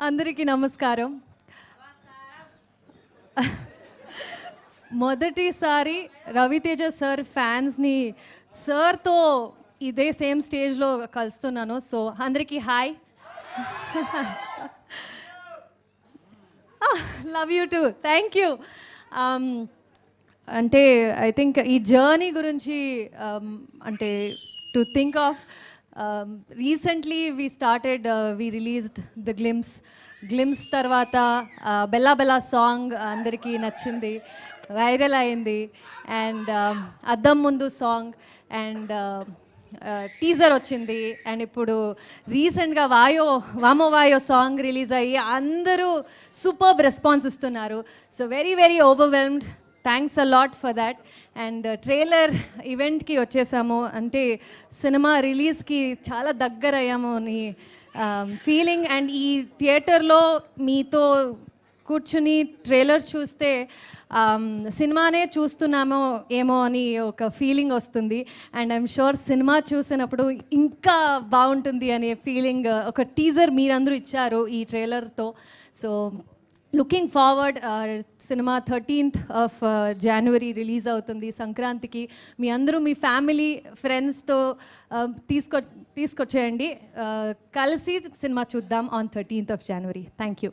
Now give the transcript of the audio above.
అందరికీ నమస్కారం. మొదటిసారి రవితేజ సార్ ఫ్యాన్స్ని సార్తో ఇదే సేమ్ స్టేజ్లో కలుస్తున్నాను. సో అందరికీ hi. Love you two. Thank you. అంటే ఐ థింక్ ఈ జర్నీ గురించి అంటే to think of recently we released the glimpse తర్వాత బెల్లా బెల్లా సాంగ్ అందరికీ నచ్చింది, వైరల్ అయింది. అండ్ అద్దం ముందు సాంగ్ అండ్ టీజర్ వచ్చింది. అండ్ ఇప్పుడు రీసెంట్గా వామో వాయో సాంగ్ రిలీజ్ అయ్యి అందరూ సూపర్బ్ రెస్పాన్స్ ఇస్తున్నారు. So very very overwhelmed. Thanks a lot for that. And trailer ఈవెంట్కి వచ్చేసాము, అంటే సినిమా రిలీజ్కి చాలా దగ్గర అయ్యాము అని ఫీలింగ్. అండ్ ఈ థియేటర్లో మీతో కూర్చుని ట్రైలర్ చూస్తే సినిమానే చూస్తున్నామో ఏమో అని ఒక ఫీలింగ్ వస్తుంది. అండ్ ఐఎమ్ షూర్ సినిమా చూసినప్పుడు ఇంకా బాగుంటుంది అనే ఫీలింగ్ ఒక టీజర్ మీరందరూ ఇచ్చారు ఈ ట్రైలర్తో. So looking forward. Cinema 13th of January release అవుతుంది సంక్రాంతికి. మీ అందరూ మీ ఫ్యామిలీ ఫ్రెండ్స్తో తీసుకొచ్చేయండి, కలిసి సినిమా చూద్దాం on 13th of January. Thank you.